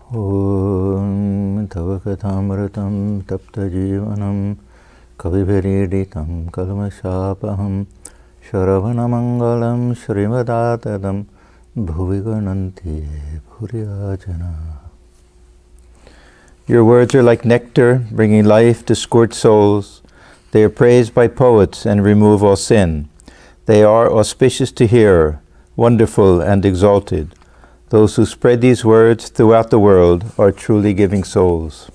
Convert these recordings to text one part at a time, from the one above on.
Om Tava Kathamratam Tapta Jivanam Kavibhiriditam Kalmashapaham Shravanamangalam Srimadatatam Bhuvigananti Bhuryajana. Your words are like nectar, bringing life to scorched souls. They are praised by poets and remove all sin. They are auspicious to hear, wonderful and exalted. Those who spread these words throughout the world are truly giving souls.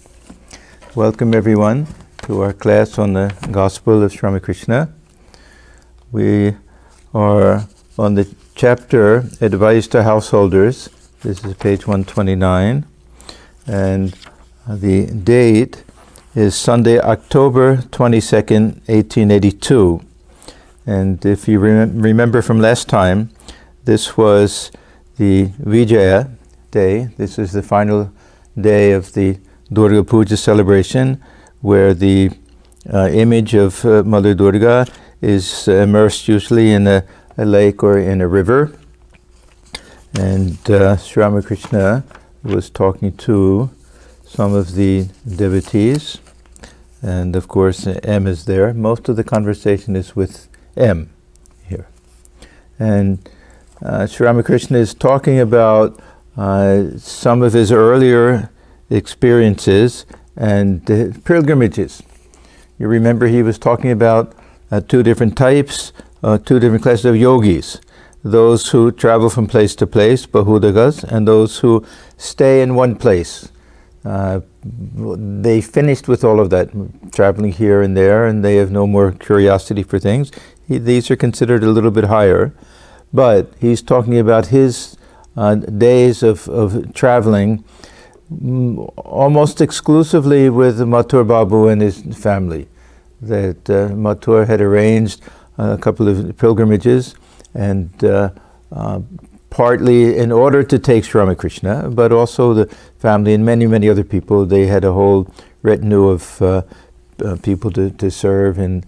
Welcome everyone to our class on the Gospel of Sri Ramakrishna. We are on the chapter Advice to Householders. This is page 129. And the date is Sunday, October 22nd, 1882. And if you remember from last time, this was the Vijaya day. This is the final day of the Durga Puja celebration, where the image of Mother Durga is immersed usually in a lake or in a river. And Sri Ramakrishna was talking to some of the devotees, and of course M is there. Most of the conversation is with M here. And Sri Ramakrishna is talking about some of his earlier experiences and pilgrimages. You remember he was talking about two different types, two different classes of yogis. Those who travel from place to place, bahudagas, and those who stay in one place. They finished with all of that, traveling here and there, and they have no more curiosity for things. These are considered a little bit higher. But he's talking about his days of traveling almost exclusively with Mathur Babu and his family. That Mathur had arranged a couple of pilgrimages, and partly in order to take Sri Ramakrishna, but also the family and many, many other people. They had a whole retinue of people to serve and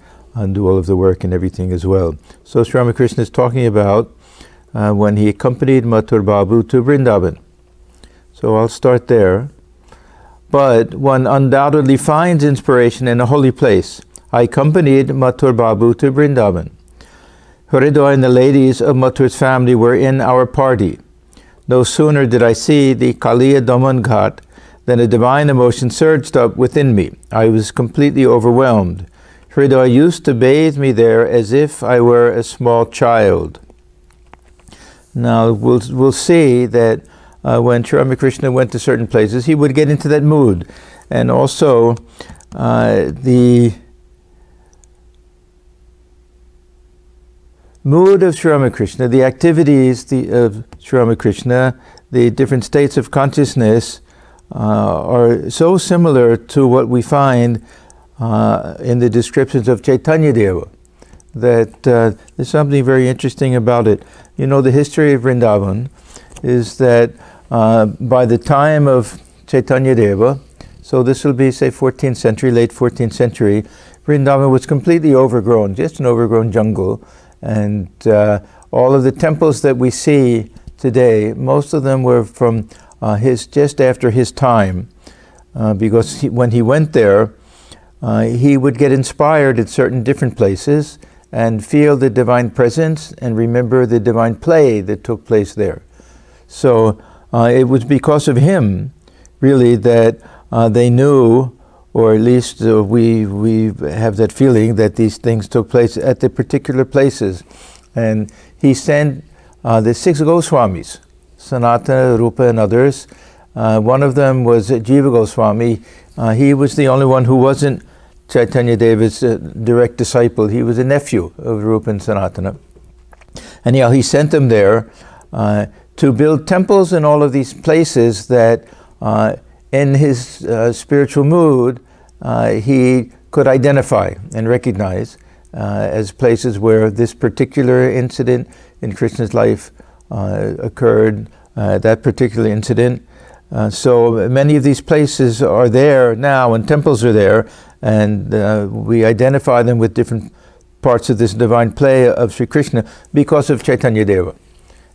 do all of the work and everything as well. So Sri Ramakrishna is talking about when he accompanied Mathur Babu to Vrindavan. So I'll start there. But one undoubtedly finds inspiration in a holy place. I accompanied Mathur Babu to Vrindavan. Hridoy and the ladies of Mathur's family were in our party. No sooner did I see the Kaliya Daman Ghat than a divine emotion surged up within me. I was completely overwhelmed. Hridoy used to bathe me there as if I were a small child. Now we'll see that when Sri Ramakrishna went to certain places, he would get into that mood. And also the mood of Sri Ramakrishna, the activities of Sri Ramakrishna, the different states of consciousness are so similar to what we find in the descriptions of Chaitanya Deva, that there's something very interesting about it. You know, the history of Vrindavan is that by the time of Chaitanya Deva, so this will be, say, 14th century, late 14th century, Vrindavan was completely overgrown, just an overgrown jungle. And all of the temples that we see today, most of them were from just after his time, because when he went there, he would get inspired at certain different places and feel the divine presence and remember the divine play that took place there. So it was because of him, really, that they knew, or at least we have that feeling that these things took place at the particular places. And he sent the 6 Goswamis, Sanatana, Rupa, and others. One of them was Jiva Goswami. He was the only one who wasn't Chaitanya Deva's direct disciple. He was a nephew of Rupa and Sanatana. And he sent them there to build temples in all of these places that in his spiritual mood he could identify and recognize as places where this particular incident in Krishna's life occurred, that particular incident. So many of these places are there now, and temples are there, and we identify them with different parts of this divine play of Sri Krishna because of Chaitanya Deva.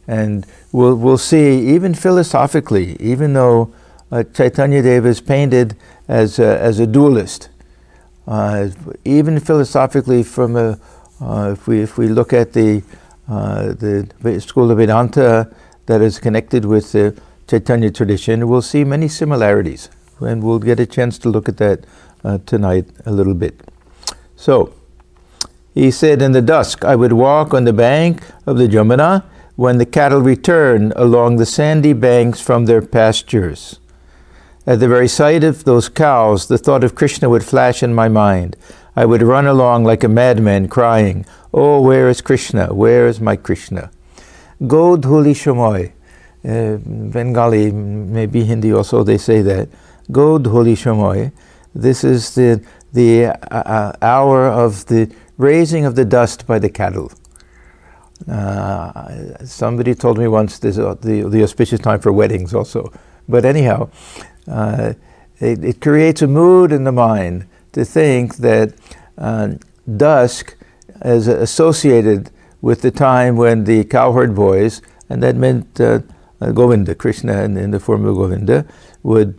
And we'll see, even philosophically, even though Chaitanya Deva is painted as a dualist. Even philosophically, from if we look at the school of Vedanta that is connected with the Chaitanya tradition, we'll see many similarities, and we'll get a chance to look at that tonight a little bit. So, he said, in the dusk, I would walk on the bank of the Jamuna when the cattle returned along the sandy banks from their pastures. At the very sight of those cows, the thought of Krishna would flash in my mind. I would run along like a madman, crying, "Oh, where is Krishna? Where is my Krishna?" Go dhuli shamoy. Bengali, maybe Hindi also, they say that. Go dhuli shamoy. This is the hour of the raising of the dust by the cattle. Somebody told me once this the auspicious time for weddings also. But anyhow, it creates a mood in the mind to think that dusk is associated with the time when the cowherd boys, and that meant Govinda, Krishna in the form of Govinda, would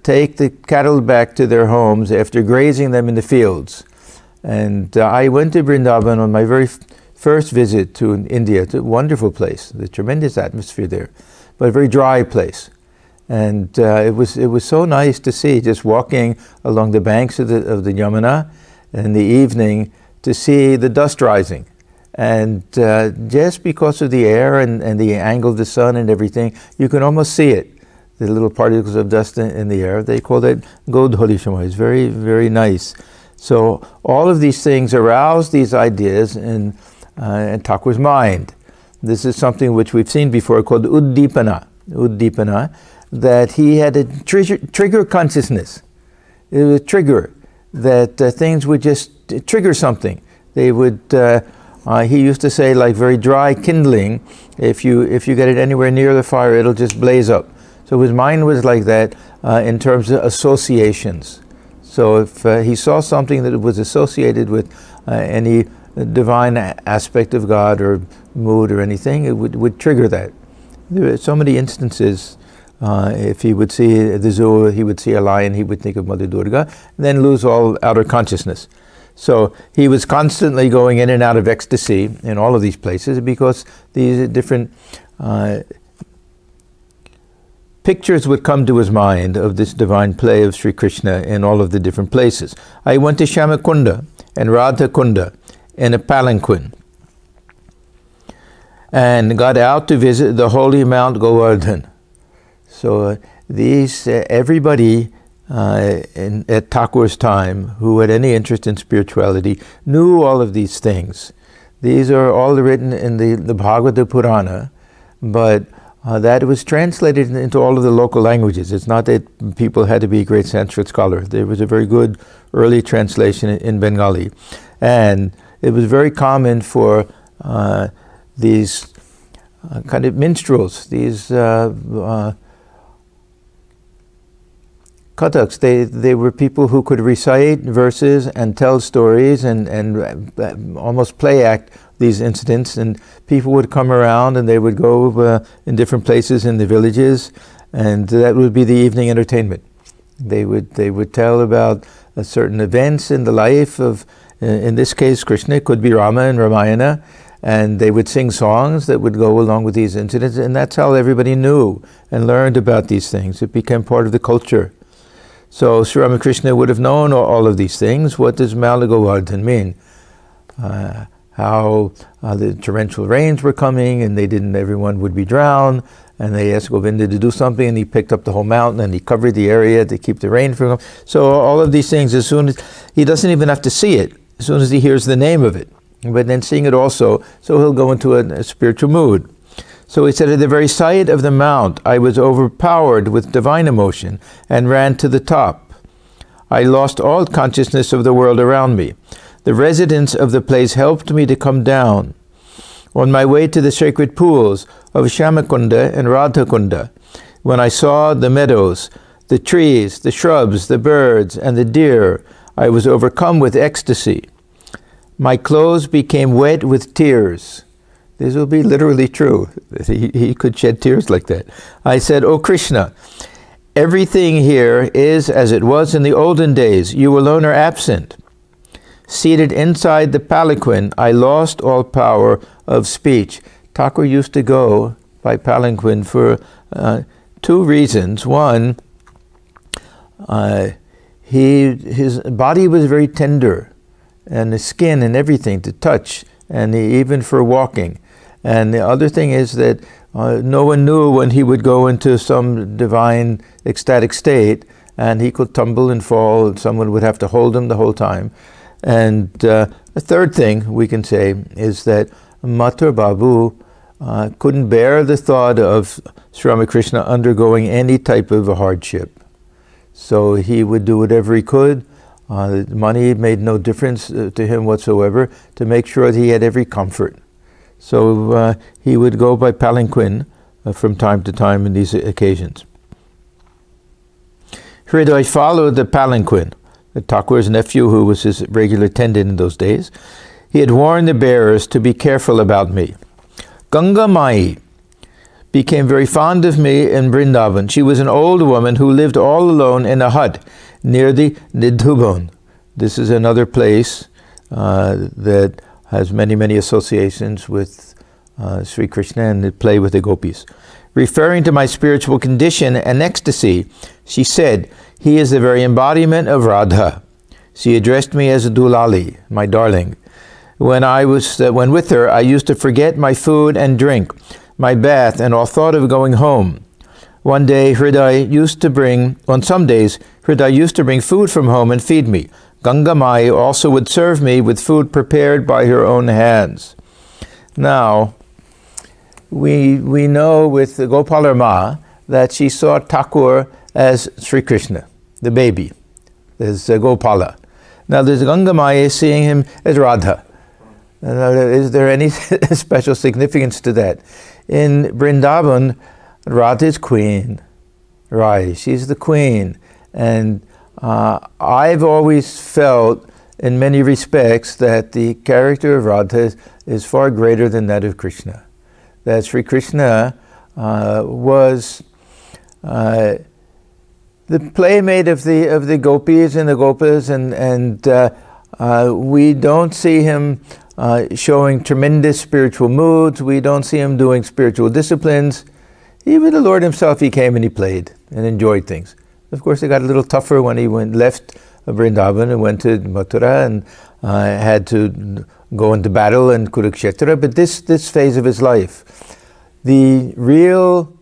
take the cattle back to their homes after grazing them in the fields. And I went to Vrindavan on my very first visit to India. It's a wonderful place, the tremendous atmosphere there, but a very dry place. And it was so nice to see, just walking along the banks of the Yamuna in the evening, to see the dust rising. And just because of the air and the angle of the sun and everything, you can almost see it. The little particles of dust in the air. They call that Godholi Shama. It's very, very nice. So all of these things arouse these ideas in Thakur's mind. This is something which we've seen before called Uddipana. Uddipana, that he had a trigger consciousness. It was a trigger, that things would just trigger something. They would, he used to say, like very dry kindling, if you get it anywhere near the fire, it'll just blaze up. So his mind was like that in terms of associations. So if he saw something that was associated with any divine aspect of God or mood or anything, it would trigger that. There are so many instances. If he would see the zoo, he would see a lion, he would think of Mother Durga, and then lose all outer consciousness. So he was constantly going in and out of ecstasy in all of these places because these different pictures would come to his mind of this divine play of Sri Krishna in all of the different places. I went to Shamakunda and Radha Kunda in a palanquin and got out to visit the holy Mount Govardhan. So these, everybody at Thakur's time who had any interest in spirituality knew all of these things. These are all written in the Bhagavata Purana, but that was translated into all of the local languages. It's not that people had to be a great Sanskrit scholar. There was a very good early translation in Bengali. And it was very common for these kind of minstrels, these Kathaks. They were people who could recite verses and tell stories and almost play act these incidents, and people would come around and they would go in different places in the villages, and that would be the evening entertainment. They would tell about certain events in the life of, in this case, Krishna. It could be Rama and Ramayana, and they would sing songs that would go along with these incidents, and that's how everybody knew and learned about these things. It became part of the culture. So Sri Ramakrishna would have known all of these things. What does Mount Govardhan mean? How the torrential rains were coming, and everyone would be drowned, and they asked Govinda to do something, and he picked up the whole mountain and he covered the area to keep the rain from coming. So all of these things, as soon as he doesn't even have to see it, as soon as he hears the name of it, but then seeing it also, so he'll go into a spiritual mood. So he said, at the very sight of the mount, I was overpowered with divine emotion and ran to the top. I lost all consciousness of the world around me. The residents of the place helped me to come down. On my way to the sacred pools of Shamakunda and Radhakunda, when I saw the meadows, the trees, the shrubs, the birds, and the deer, I was overcome with ecstasy. My clothes became wet with tears. This will be literally true. He could shed tears like that. I said, "O Krishna, Everything here is as it was in the olden days. You alone are absent. Seated inside the palanquin, I lost all power of speech. Thakur used to go by palanquin for two reasons. One, his body was very tender, and the skin and everything to touch, and even for walking. And the other thing is that no one knew when he would go into some divine ecstatic state, and he could tumble and fall, and someone would have to hold him the whole time. And the third thing we can say is that Mathur Babu couldn't bear the thought of Sri Ramakrishna undergoing any type of a hardship. So he would do whatever he could. Money made no difference to him whatsoever, to make sure that he had every comfort. So he would go by palanquin from time to time in these occasions. Hriday followed the palanquin, the Thakur's nephew, who was his regular attendant in those days. He had warned the bearers to be careful about me. Ganga Mai became very fond of me in Vrindavan. She was an old woman who lived all alone in a hut near the Nidhubon. This is another place that has many, many associations with Sri Krishna and the play with the gopis. Referring to my spiritual condition and ecstasy, she said, "He is the very embodiment of Radha." She addressed me as Dulali, my darling. When with her, I used to forget my food and drink, my bath, and all thought of going home. On some days, Hriday used to bring food from home and feed me. Ganga Mai also would serve me with food prepared by her own hands. Now, we know with Gopal Ma that she saw Thakur as Sri Krishna, the baby, as Gopala. Now there's Ganga Mai seeing him as Radha. Is there any special significance to that? In Vrindavan, Radha is queen. Right, she's the queen. And I've always felt, in many respects, that the character of Radha is far greater than that of Krishna. That Sri Krishna was the playmate of the gopis and the gopas, and we don't see him showing tremendous spiritual moods. We don't see him doing spiritual disciplines. Even the Lord himself, he came and he played and enjoyed things. Of course, it got a little tougher when he left Vrindavan and went to Mathura and had to go into battle in Kurukshetra. But this phase of his life, the real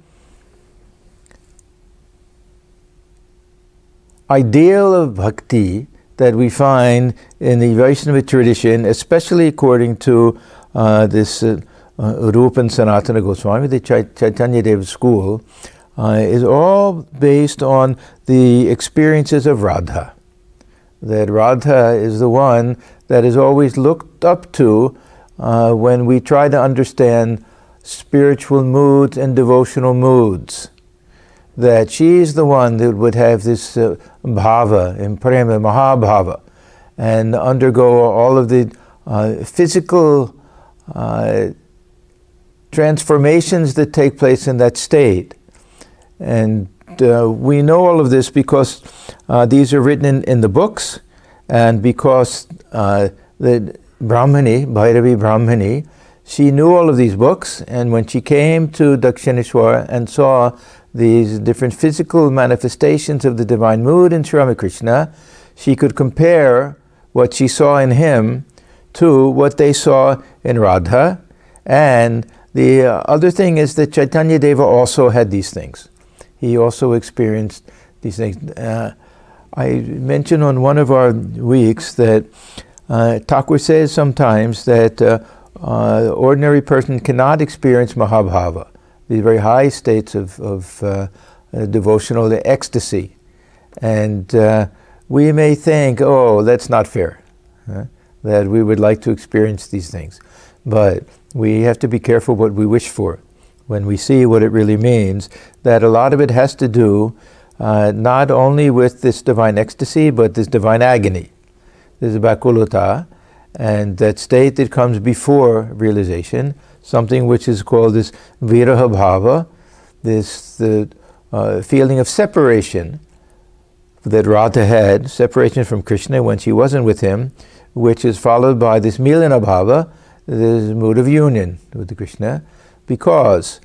ideal of bhakti that we find in the Vaishnava tradition, especially according to this Rupa and Sanatana Goswami, the Chaitanya Deva school, is all based on the experiences of Radha. That Radha is the one that is always looked up to when we try to understand spiritual moods and devotional moods. That she's the one that would have this bhava, in prema, mahabhava, and undergo all of the physical transformations that take place in that state. And we know all of this because these are written in the books, and because the Brahmani, Bhairavi Brahmani, she knew all of these books, and when she came to Dakshineshwar and saw these different physical manifestations of the divine mood in Sri Ramakrishna, she could compare what she saw in him to what they saw in Radha. And the other thing is that Chaitanya Deva also had these things. He also experienced these things. I mentioned on one of our weeks that Thakur says sometimes that ordinary person cannot experience Mahabhava, these very high states of devotional ecstasy. And we may think, oh, that's not fair, that we would like to experience these things. But we have to be careful what we wish for when we see what it really means, that a lot of it has to do not only with this divine ecstasy, but this divine agony. This is Bakulata, and that state that comes before realization, something which is called this Viraha Bhava, this feeling of separation that Radha had, separation from Krishna when she wasn't with him, which is followed by this milana bhava, this mood of union with the Krishna, because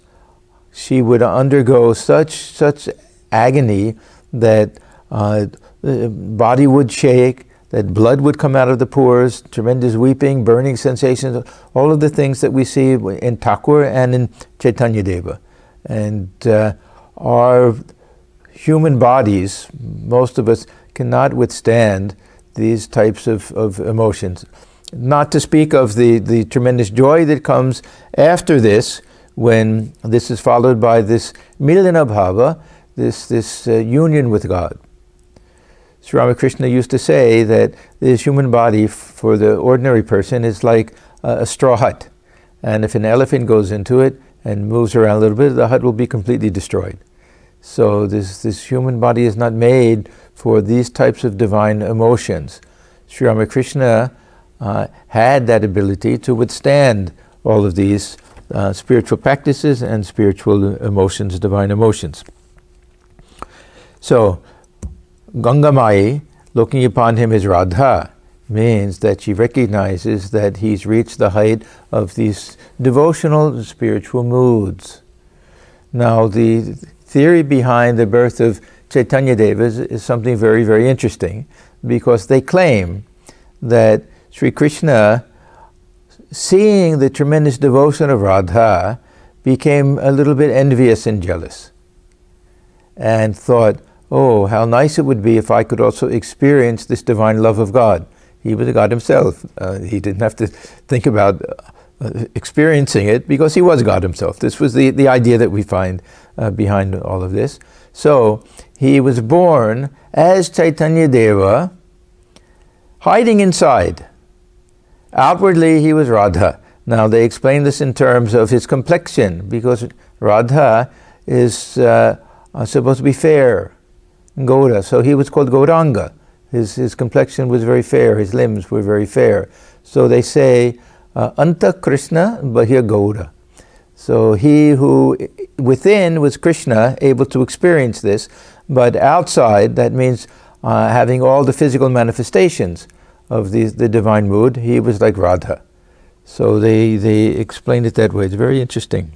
she would undergo such agony that the body would shake, that blood would come out of the pores, tremendous weeping, burning sensations, all of the things that we see in Thakur and in Chaitanya Deva. And our human bodies, most of us, cannot withstand these types of emotions. Not to speak of the tremendous joy that comes after this, when this is followed by this milana bhava, this union with God. Sri Ramakrishna used to say that this human body for the ordinary person is like a straw hut. And if an elephant goes into it and moves around a little bit, the hut will be completely destroyed. So this human body is not made for these types of divine emotions. Sri Ramakrishna had that ability to withstand all of these spiritual practices and spiritual emotions, divine emotions. So, Gangamai, looking upon him as Radha, means that she recognizes that he's reached the height of these devotional spiritual moods. Now, the theory behind the birth of Chaitanya Deva is something very, very interesting, because they claim that Sri Krishna, seeing the tremendous devotion of Radha, became a little bit envious and jealous, and thought, oh, how nice it would be if I could also experience this divine love of God. He was God himself. He didn't have to think about experiencing it, because he was God himself. This was the idea that we find behind all of this. So he was born as Chaitanya Deva, hiding inside. Outwardly he was Radha. Now they explain this in terms of his complexion, because Radha is supposed to be fair, Gauda, so he was called Gauranga. His complexion was very fair, his limbs were very fair. So they say, Anta Krishna Bahya Gauda. So he who within was Krishna, able to experience this, but outside, that means having all the physical manifestations of the divine mood, he was like Radha. So they explained it that way. It's very interesting.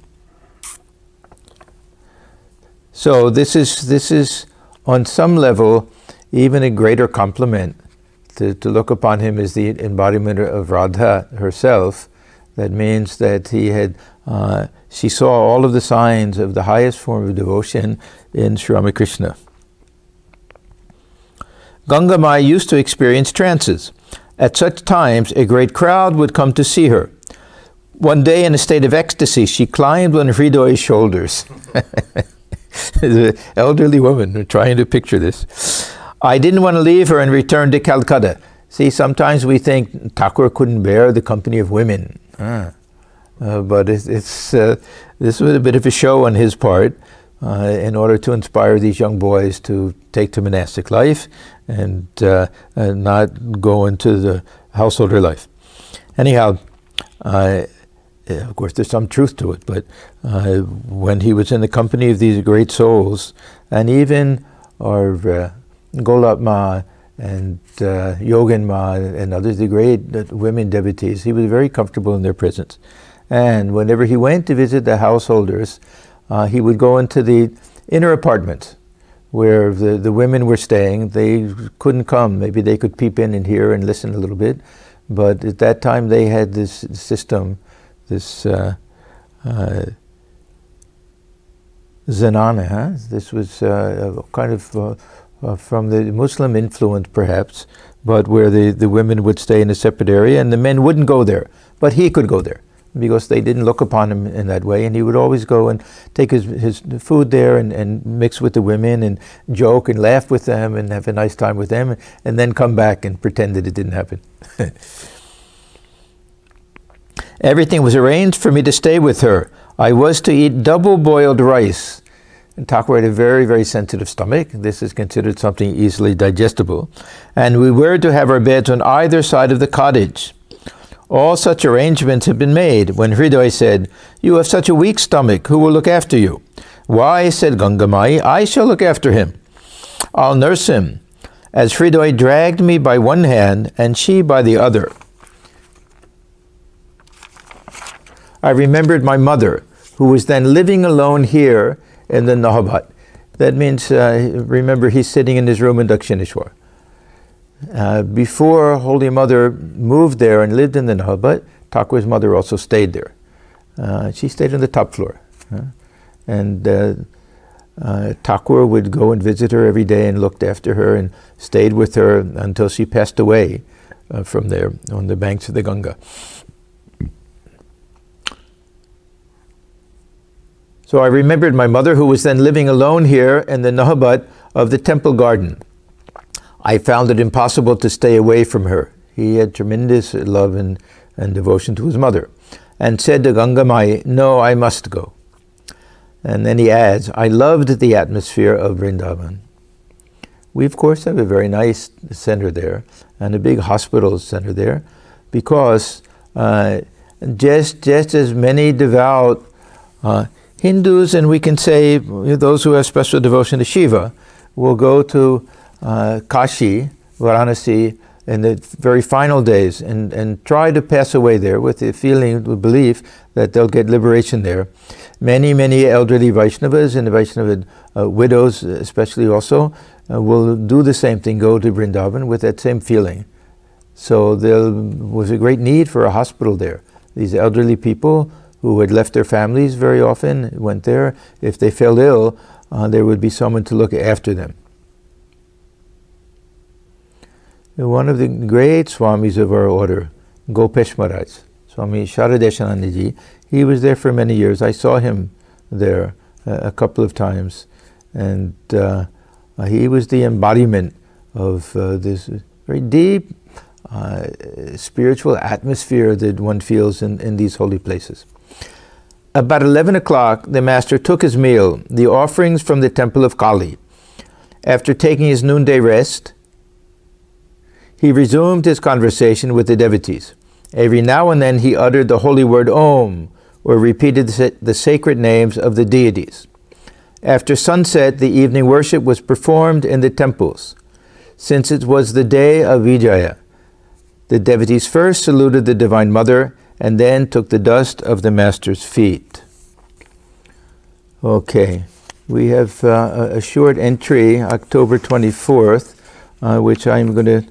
So this is on some level even a greater compliment to look upon him as the embodiment of Radha herself. That means that he had she saw all of the signs of the highest form of devotion in Sri Ramakrishna. Gangamai used to experience trances. At such times, a great crowd would come to see her. One day, in a state of ecstasy, she climbed on Hridoy's shoulders. The elderly woman, trying to picture this. I didn't want to leave her and return to Calcutta. See, sometimes we think Thakur couldn't bear the company of women. But this was a bit of a show on his part in order to inspire these young boys to take to monastic life and not go into the householder life. Anyhow, of course, there's some truth to it, but when he was in the company of these great souls, and even our Golap Ma and Yogin Ma and others, the great women devotees, he was very comfortable in their presence. And whenever he went to visit the householders, he would go into the inner apartments where the women were staying. They couldn't come. Maybe they could peep in and hear and listen a little bit. But at that time they had this system, this zanana. This was kind of from the Muslim influence perhaps, but where the women would stay in a separate area and the men wouldn't go there. But he could go there, because they didn't look upon him in that way, and he would always go and take his food there and mix with the women and joke and laugh with them and have a nice time with them, and then come back and pretend that it didn't happen. Everything was arranged for me to stay with her. I was to eat double-boiled rice. And Thakur had a very, very sensitive stomach. This is considered something easily digestible. And we were to have our beds on either side of the cottage. All such arrangements had been made when Hridoy said, "You have such a weak stomach, who will look after you?" "Why," said Gangamai, "I shall look after him. I'll nurse him, as Hridoy dragged me by one hand and she by the other." I remembered my mother, who was then living alone here in the Nahabat. That means, remember, he's sitting in his room in Dakshineshwar. Before Holy Mother moved there and lived in the Nahabat, Thakur's mother also stayed there. She stayed on the top floor. And Thakur would go and visit her every day and looked after her and stayed with her until she passed away from there on the banks of the Ganga. So I remembered my mother, who was then living alone here in the Nahabat of the temple garden. I found it impossible to stay away from her. He had tremendous love and devotion to his mother, and said to Gangamai, "No, I must go." And then he adds, "I loved the atmosphere of Vrindavan." We, of course, have a very nice center there, and a big hospital center there, because just as many devout Hindus, and we can say those who have special devotion to Shiva, will go to Kashi, Varanasi, in the very final days and try to pass away there with the feeling, the belief that they'll get liberation there. Many elderly Vaishnavas and the Vaishnava widows especially also will do the same thing, go to Vrindavan with that same feeling. So there was a great need for a hospital there. These elderly people who had left their families very often went there. If they fell ill, there would be someone to look after them. One of the great Swamis of our order, Gopesh Maharaj, Swami Sharadeshanandaji, he was there for many years. I saw him there a couple of times, and he was the embodiment of this very deep spiritual atmosphere that one feels in these holy places. About 11 o'clock, the master took his meal, the offerings from the temple of Kali. After taking his noonday rest, he resumed his conversation with the devotees. Every now and then he uttered the holy word Om, or repeated the sacred names of the deities. After sunset, the evening worship was performed in the temples. Since it was the day of Vijaya, the devotees first saluted the Divine Mother and then took the dust of the Master's feet. Okay, we have a short entry, October 24th, which I'm going to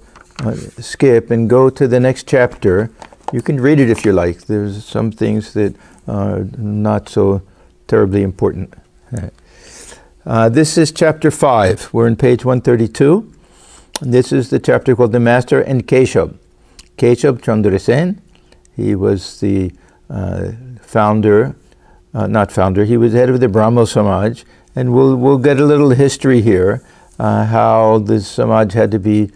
skip and go to the next chapter. You can read it if you like. There's some things that are not so terribly important. This is chapter 5. We're on page 132. This is the chapter called The Master and Keshab. Keshab Chandra Sen. He was the founder, not founder, he was head of the Brahmo Samaj, and we'll get a little history here, how the Samaj had to be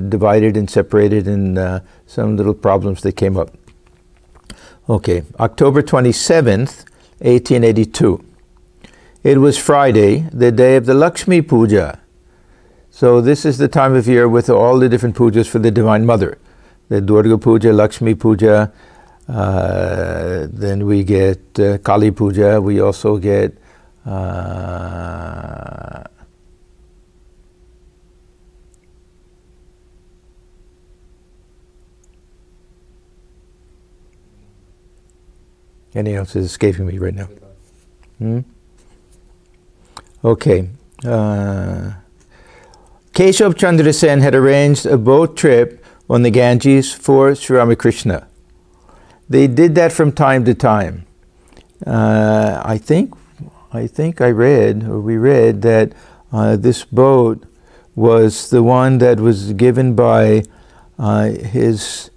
divided and separated, and some little problems that came up. Okay, October 27th, 1882. It was Friday, the day of the Lakshmi Puja. So this is the time of year with all the different pujas for the Divine Mother. The Durga Puja, Lakshmi Puja, then we get Kali Puja, we also get anything else is escaping me right now. Okay. Keshav Chandra Sen had arranged a boat trip on the Ganges for Sri Ramakrishna. They did that from time to time. I think I read, or we read, that this boat was the one that was given by his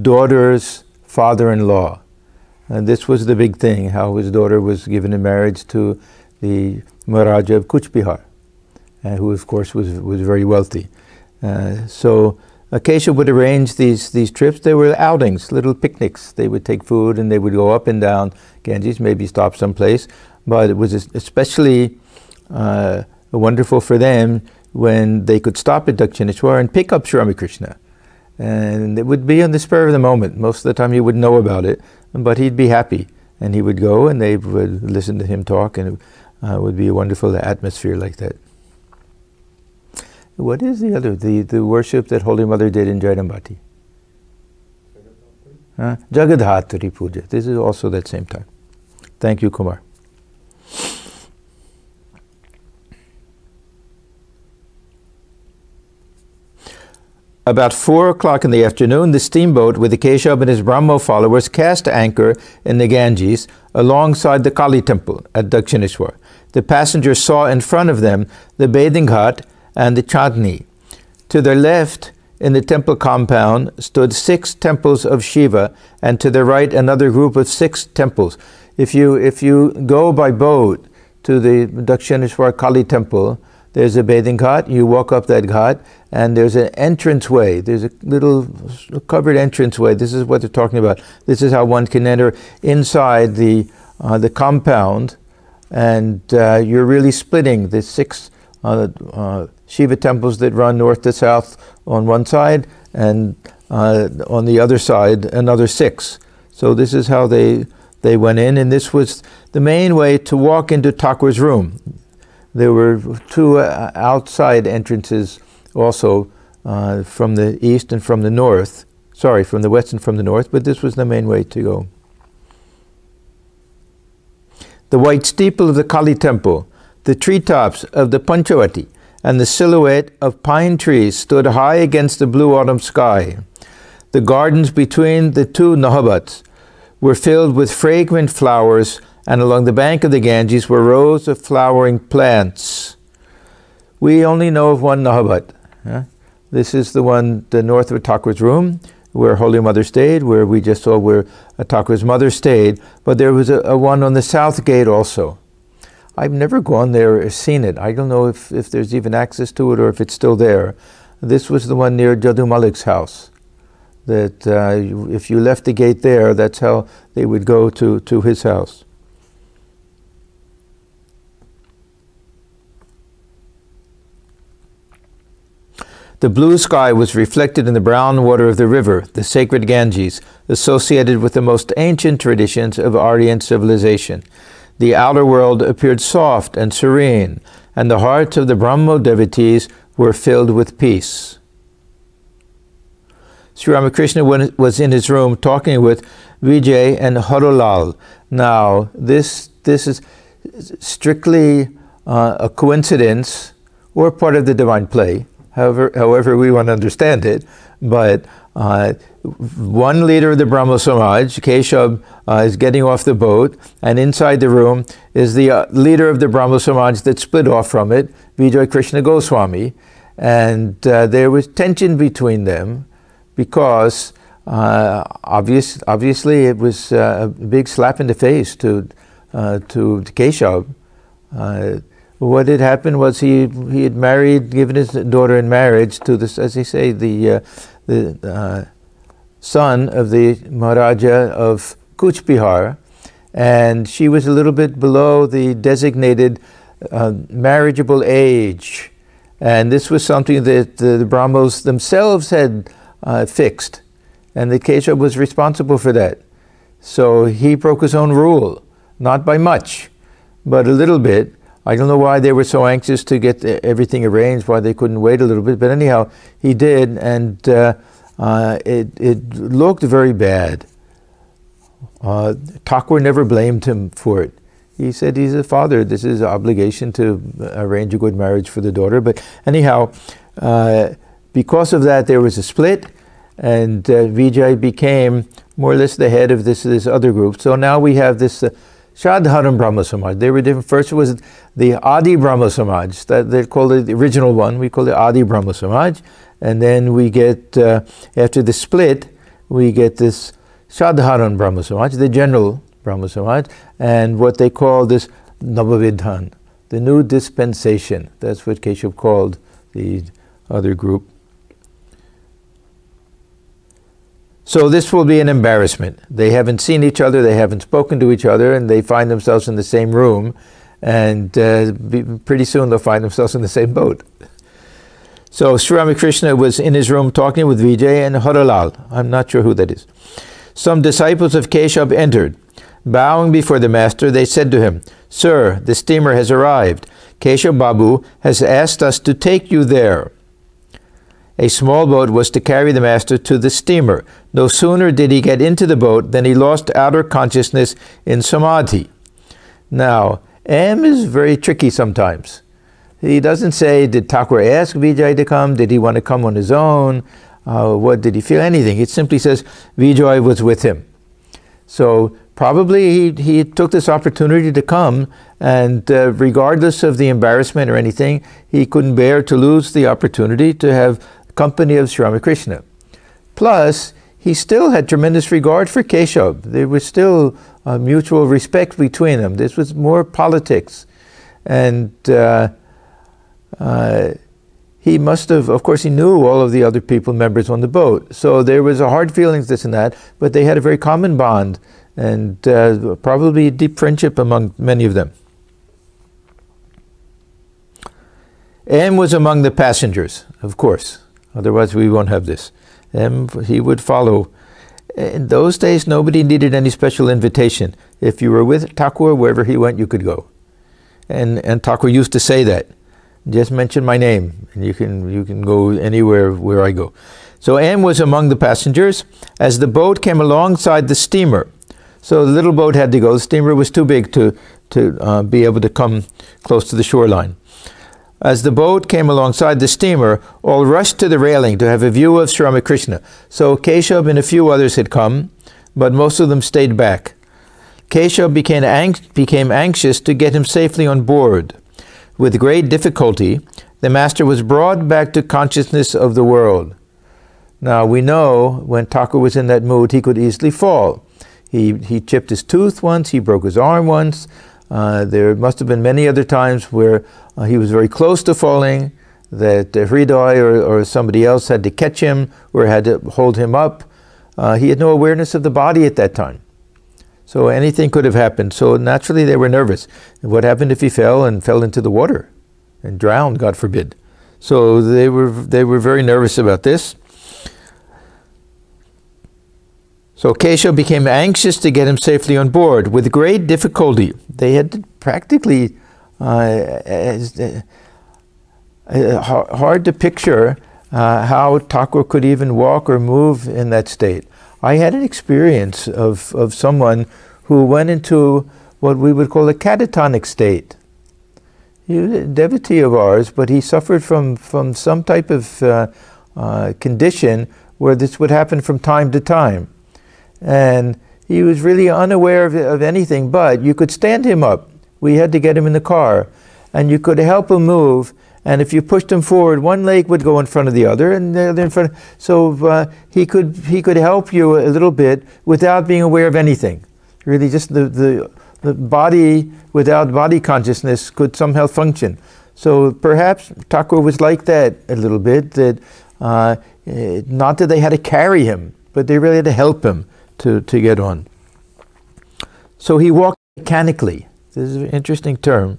daughter's father-in-law. This was the big thing, how his daughter was given in marriage to the Maharaja of Kuch Bihar, who of course was very wealthy. So Keshav would arrange these trips. They were outings, little picnics. They would take food and they would go up and down Ganges, maybe stop someplace. But it was especially wonderful for them when they could stop at Dakshineshwar and pick up Sri Ramakrishna. And it would be on the spur of the moment. Most of the time he wouldn't know about it, but he'd be happy and he would go and they would listen to him talk, and it would be a wonderful atmosphere like that. What is the other, the worship that Holy Mother did in Jaidambati? Jagadhatri Puja. This is also that same time. Thank you, Kumar. About 4 o'clock in the afternoon, the steamboat with the Keshab and his Brahmo followers cast anchor in the Ganges alongside the Kali temple at Dakshineshwar. The passengers saw in front of them the bathing hut and the Chandni. To their left, in the temple compound, stood 6 temples of Shiva, and to their right, another group of 6 temples. If you go by boat to the Dakshineshwar Kali temple, there's a bathing ghat. You walk up that ghat, and there's an entranceway. There's a little covered entranceway. This is what they're talking about. This is how one can enter inside the compound, and you're really splitting the 6 Shiva temples that run north to south on one side, and on the other side another 6. So this is how they went in, and this was the main way to walk into Thakur's room. There were 2 outside entrances also, from the east and from the north. Sorry, from the west and from the north, but this was the main way to go. The white steeple of the Kali temple, the treetops of the Panchavati, and the silhouette of pine trees stood high against the blue autumn sky. The gardens between the 2 Nahabats were filled with fragrant flowers, and along the bank of the Ganges were rows of flowering plants. We only know of one Nahabat. This is the one, the north of Thakur's room, where Holy Mother stayed, where we just saw where Thakur's mother stayed, but there was a one on the south gate also. I've never gone there or seen it. I don't know if there's even access to it or if it's still there. This was the one near Jadu Malik's house. That if you left the gate there, that's how they would go to his house. The blue sky was reflected in the brown water of the river, the sacred Ganges, associated with the most ancient traditions of Aryan civilization. The outer world appeared soft and serene, and the hearts of the Brahmo devotees were filled with peace. Sri Ramakrishna was in his room talking with Vijaya and Harolal. Now, this is strictly a coincidence or part of the divine play, however we want to understand it, but one leader of the Brahmo Samaj, Keshab, is getting off the boat, and inside the room is the leader of the Brahmo Samaj that split off from it, Vijaya Krishna Goswami, and there was tension between them because obviously it was a big slap in the face to Keshab. What had happened was he had married, given his daughter in marriage to this, as they say, the son of the Maharaja of Kuch Bihar, and she was a little bit below the designated marriageable age, and this was something that the Brahmos themselves had fixed, and the Keshab was responsible for that. So he broke his own rule, not by much, but a little bit. I don't know why they were so anxious to get everything arranged, why they couldn't wait a little bit, but anyhow, he did, and it looked very bad. Thakur never blamed him for it. He said he's a father, this is an obligation to arrange a good marriage for the daughter, but anyhow, because of that there was a split, and Vijay became more or less the head of this other group. So now we have this Shadharan Brahma Samaj. They were different. First was the Adi Brahma Samaj, that they called it the original one. We call it Adi Brahma Samaj. And then we get, after the split, we get this Shadharan Brahma Samaj, the general Brahma Samaj, and what they call this Navavidhan, the new dispensation. That's what Keshav called the other group. So this will be an embarrassment. They haven't seen each other, they haven't spoken to each other, and they find themselves in the same room, and pretty soon they'll find themselves in the same boat. So Sri Ramakrishna was in his room talking with Vijay and Haralal. I'm not sure who that is. Some disciples of Keshab entered. Bowing before the master, they said to him, "Sir, the steamer has arrived. Keshav Babu has asked us to take you there." A small boat was to carry the master to the steamer. No sooner did he get into the boat than he lost outer consciousness in samadhi. Now, M is very tricky sometimes. He doesn't say, did Thakur ask Vijaya to come? Did he want to come on his own? What did he feel? Anything. It simply says Vijaya was with him. So probably he took this opportunity to come, and regardless of the embarrassment or anything, he couldn't bear to lose the opportunity to have company of Sri Ramakrishna. Plus, he still had tremendous regard for Keshav. There was still mutual respect between them. This was more politics. And he must have, of course, he knew all of the other people, members on the boat. So there was a hard feelings, this and that, but they had a very common bond, and probably deep friendship among many of them. M was among the passengers, of course. Otherwise we won't have this. M, he would follow. In those days, nobody needed any special invitation. If you were with Thakur, wherever he went, you could go. And Thakur used to say that. Just mention my name, and you can go anywhere where I go. So M was among the passengers as the boat came alongside the steamer. So the little boat had to go. The steamer was too big to be able to come close to the shoreline. As the boat came alongside the steamer, all rushed to the railing to have a view of Sri Ramakrishna. So Keshav and a few others had come, but most of them stayed back. Keshav became anxious to get him safely on board. With great difficulty, the master was brought back to consciousness of the world. Now we know when Thakur was in that mood, he could easily fall. He chipped his tooth once, he broke his arm once. There must have been many other times where he was very close to falling, that Hriday or somebody else had to catch him or had to hold him up. He had no awareness of the body at that time. So anything could have happened. So naturally they were nervous. And what happened if he fell into the water and drowned, God forbid? So they were very nervous about this. So Keshav became anxious to get him safely on board. With great difficulty, they had to practically hard to picture how Thakur could even walk or move in that state. I had an experience of someone who went into what we would call a catatonic state. He was a devotee of ours, but he suffered from some type of condition where this would happen from time to time. And he was really unaware of anything, but you could stand him up. We had to get him in the car, and you could help him move. And if you pushed him forward, one leg would go in front of the other, and the other in front. So he could help you a little bit without being aware of anything. Really, just the body without body consciousness could somehow function. So perhaps Thakur was like that a little bit. That not that they had to carry him, but they really had to help him to get on. So he walked mechanically. This is an interesting term.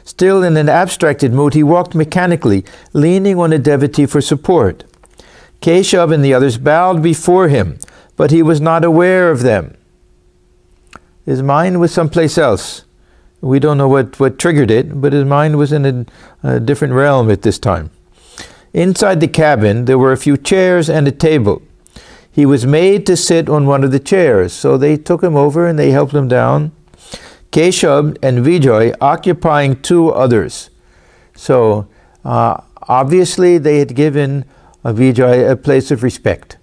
Still in an abstracted mood, he walked mechanically, leaning on a devotee for support. Keshav and the others bowed before him, but he was not aware of them. His mind was someplace else. We don't know what triggered it, but his mind was in a different realm at this time. Inside the cabin, there were a few chairs and a table. He was made to sit on one of the chairs, so they took him over and they helped him down. Keshav and Vijaya occupying two others. So obviously they had given Vijaya a place of respect,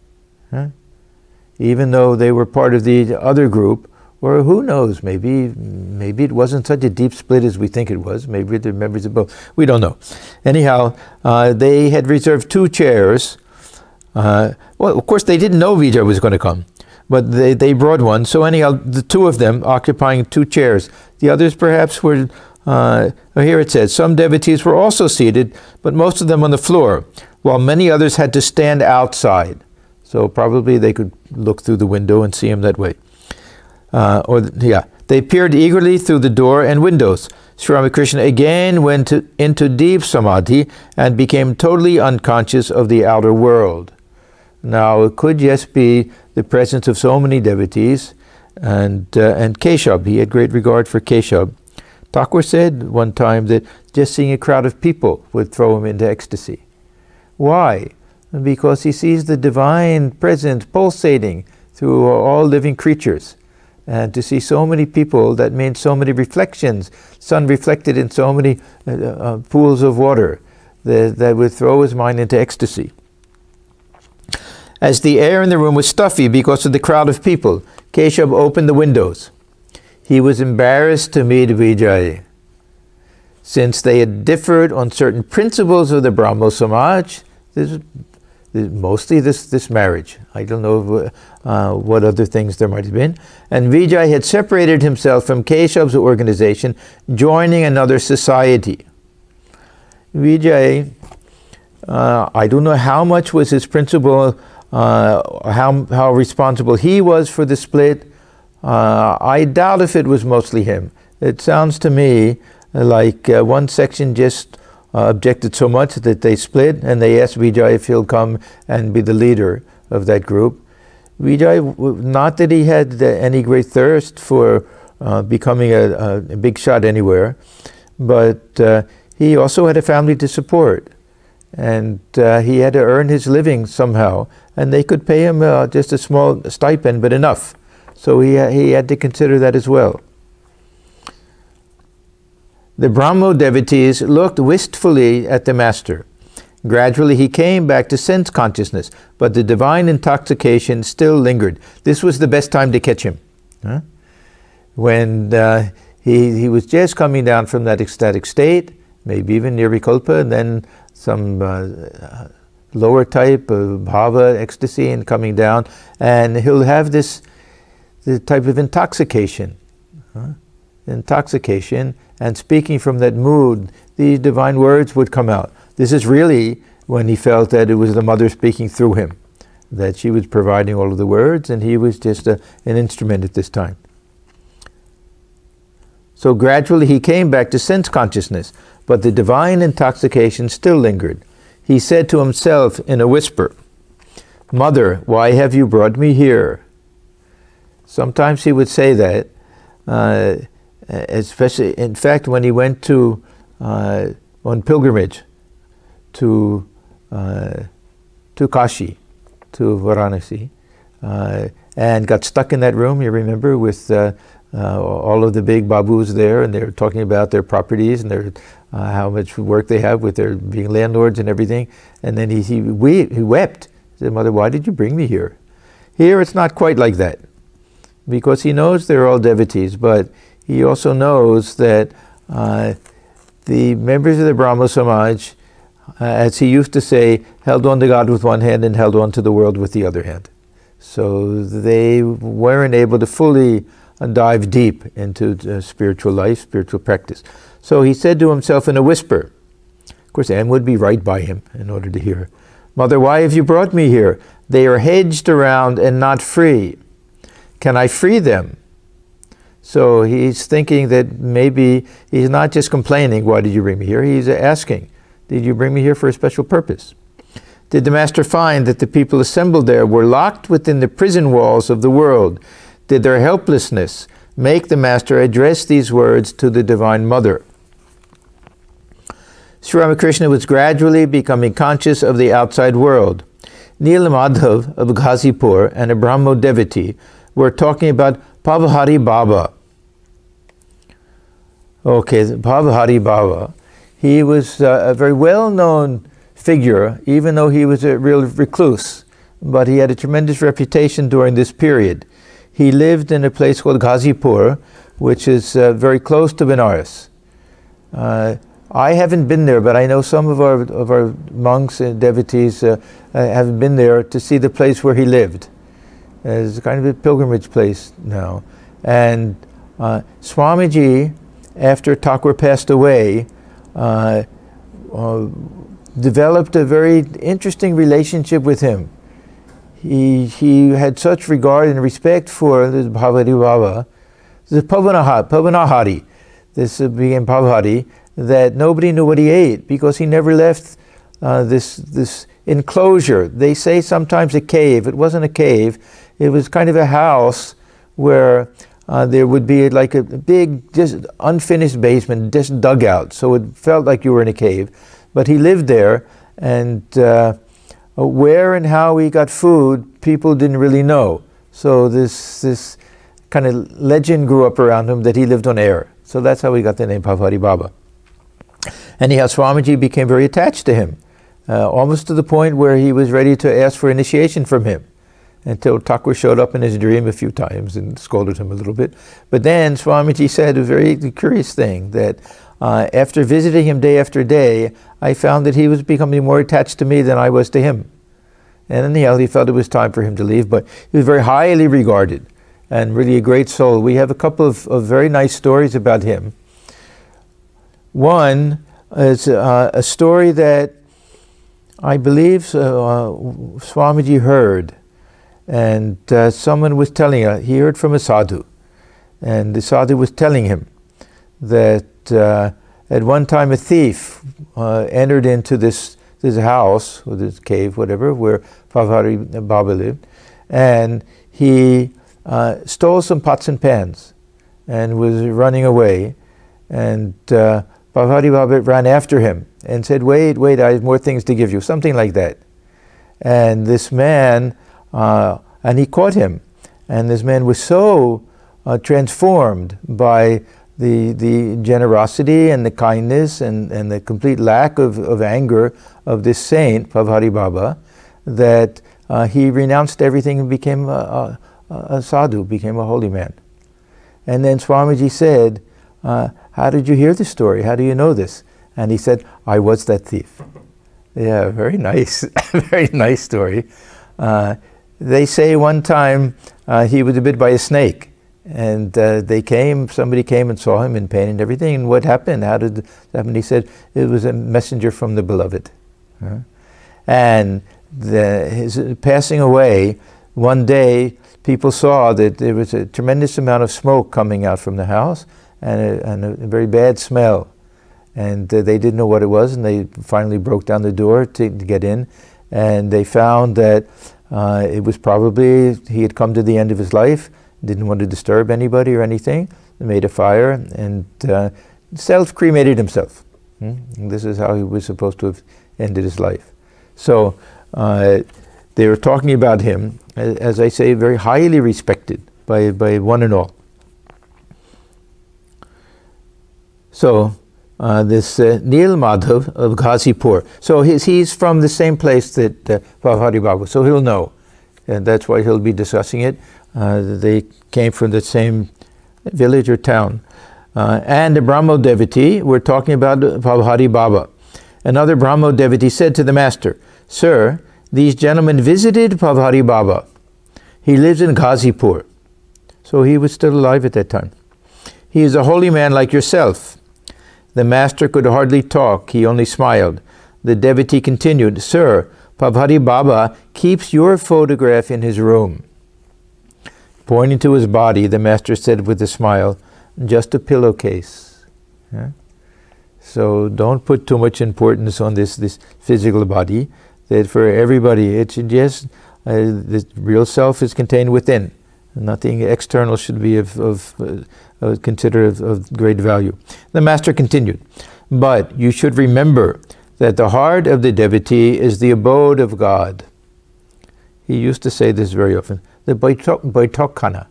even though they were part of the other group. Or who knows, maybe it wasn't such a deep split as we think it was. Maybe they're members of both. We don't know. Anyhow, they had reserved two chairs. Well, of course, they didn't know Vijaya was going to come, but they brought one. So anyhow, the two of them occupying two chairs. The others perhaps were, here it says, some devotees were also seated, but most of them on the floor, while many others had to stand outside. So probably they could look through the window and see him that way. They peered eagerly through the door and windows. Sri Ramakrishna again went into deep samadhi and became totally unconscious of the outer world. Now, it could just be the presence of so many devotees and Keshab. He had great regard for Keshab. Thakur said one time that just seeing a crowd of people would throw him into ecstasy. Why? Because he sees the divine presence pulsating through all living creatures. And to see so many people, that means so many reflections, sun reflected in so many pools of water, that would throw his mind into ecstasy. As the air in the room was stuffy because of the crowd of people, Keshab opened the windows. He was embarrassed to meet Vijaya. Since they had differed on certain principles of the Brahmo Samaj, mostly this marriage. I don't know what other things there might have been. And Vijay had separated himself from Keshav's organization, joining another society. Vijay, I don't know how much was his principle, how responsible he was for the split. I doubt if it was mostly him. It sounds to me like one section just objected so much that they split, and they asked Vijay if he'll come and be the leader of that group. Vijay, not that he had any great thirst for becoming a big shot anywhere, but he also had a family to support, and he had to earn his living somehow, and they could pay him just a small stipend, but enough. So he had to consider that as well. The Brahmo devotees looked wistfully at the master. Gradually he came back to sense consciousness, but the divine intoxication still lingered. This was the best time to catch him. When he was just coming down from that ecstatic state, maybe even nirvikalpa, and then some lower type of bhava, ecstasy, and coming down, and he'll have the type of intoxication. And speaking from that mood, these divine words would come out. This is really when he felt that it was the mother speaking through him, that she was providing all of the words, and he was just an instrument at this time. So gradually he came back to sense consciousness, but the divine intoxication still lingered. He said to himself in a whisper, "Mother, why have you brought me here?" Sometimes he would say that, especially, in fact, when he went to on pilgrimage to Kashi, to Varanasi, and got stuck in that room, you remember, with all of the big babus there, and they're talking about their properties and how much work they have with their being landlords and everything. And then he wept. He said, "Mother, why did you bring me here?" Here it's not quite like that, because he knows they're all devotees, but he also knows that the members of the Brahmo Samaj, as he used to say, held on to God with one hand and held on to the world with the other hand. So they weren't able to fully dive deep into spiritual life, spiritual practice. So he said to himself in a whisper, of course Anne would be right by him in order to hear, "Mother, why have you brought me here? They are hedged around and not free. Can I free them?" So he's thinking that maybe he's not just complaining, "Why did you bring me here?" He's asking, "Did you bring me here for a special purpose?" Did the master find that the people assembled there were locked within the prison walls of the world? Did their helplessness make the master address these words to the Divine Mother? Sri Ramakrishna was gradually becoming conscious of the outside world. Neela Madhav of Ghazipur and a Brahmo devotee were talking about Pavahari Baba. Okay, Pavahari Baba. He was a very well-known figure, even though he was a real recluse, but he had a tremendous reputation during this period. He lived in a place called Ghazipur, which is very close to Benares. I haven't been there, but I know some of our monks and devotees have been there to see the place where he lived. It's kind of a pilgrimage place now. And Swamiji, after Thakur passed away, developed a very interesting relationship with him. He had such regard and respect for this Bhavati Baba, this Pavanahari, this being Pavahari, that nobody knew what he ate because he never left this enclosure. They say sometimes a cave. It wasn't a cave. It was kind of a house where there would be like a big, just unfinished basement, just dug out. So it felt like you were in a cave. But he lived there, and where and how he got food, people didn't really know. So this kind of legend grew up around him that he lived on air. So that's how he got the name Bhavati Baba. Anyhow, Swamiji became very attached to him, almost to the point where he was ready to ask for initiation from him, until Thakur showed up in his dream a few times and scolded him a little bit. But then Swamiji said a very curious thing, that after visiting him day after day, I found that he was becoming more attached to me than I was to him. And anyhow, he felt it was time for him to leave, but he was very highly regarded and really a great soul. We have a couple of very nice stories about him. One is a story that I believe Swamiji heard, and someone was telling her, he heard from a sadhu, and the sadhu was telling him that at one time a thief entered into this house, or this cave, whatever, where Bhavati Baba lived, and he stole some pots and pans and was running away, and Bhavati Baba ran after him and said, wait, I have more things to give you, something like that. And this man, and he caught him, and this man was so transformed by the generosity and the kindness and the complete lack of anger of this saint, Bhavati Baba, that he renounced everything and became a sadhu, became a holy man. And then Swamiji said, how did you hear this story? How do you know this? And he said, I was that thief. Yeah, very nice, very nice story. They say one time he was bit by a snake, and somebody came and saw him in pain and everything, and what happened? How did it happen? He said, it was a messenger from the beloved. And his passing away, one day people saw that there was a tremendous amount of smoke coming out from the house, and a very bad smell. And they didn't know what it was, and they finally broke down the door to get in, and they found that it was probably, he had come to the end of his life, didn't want to disturb anybody or anything, made a fire, and self-cremated himself. And this is how he was supposed to have ended his life. So they were talking about him, as I say, very highly respected by one and all. So this Neel Madhav of Ghazipur. So he's from the same place that Bhavati Baba, so he'll know. And that's why he'll be discussing it. They came from the same village or town. And the Brahmo devotee, we're talking about Bhavati Baba. Another Brahmo devotee said to the master, Sir, these gentlemen visited Bhavati Baba. He lives in Ghazipur. So he was still alive at that time. He is a holy man like yourself. The master could hardly talk, he only smiled. The devotee continued, Sir, Bhavati Baba keeps your photograph in his room. Pointing to his body, the master said with a smile, just a pillowcase. Yeah? So don't put too much importance on this physical body, that for everybody, it should just, the real self is contained within. Nothing external should be considered of great value. The master continued, but you should remember that the heart of the devotee is the abode of God. He used to say this very often, the Baitok-khana.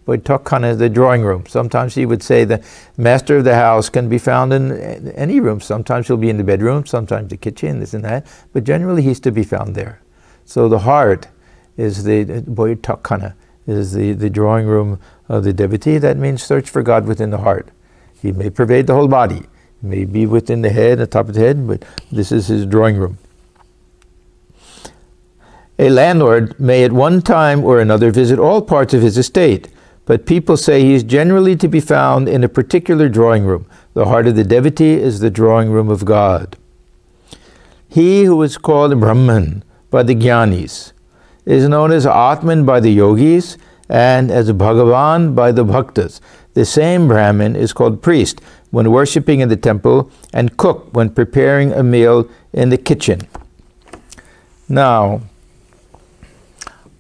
Baitok-khana is the drawing room. Sometimes he would say the master of the house can be found in any room. Sometimes he'll be in the bedroom, sometimes the kitchen, this and that, but generally he's to be found there. So the heart is the Baitok-khana, is the drawing room of the devotee. That means search for God within the heart. He may pervade the whole body. He may be within the head, the top of the head, but this is his drawing room. A landlord may at one time or another visit all parts of his estate, but people say he is generally to be found in a particular drawing room. The heart of the devotee is the drawing room of God. He who is called Brahman by the Jnanis is known as Atman by the Yogis and as Bhagavan by the Bhaktas. The same Brahmin is called priest when worshipping in the temple and cook when preparing a meal in the kitchen. Now,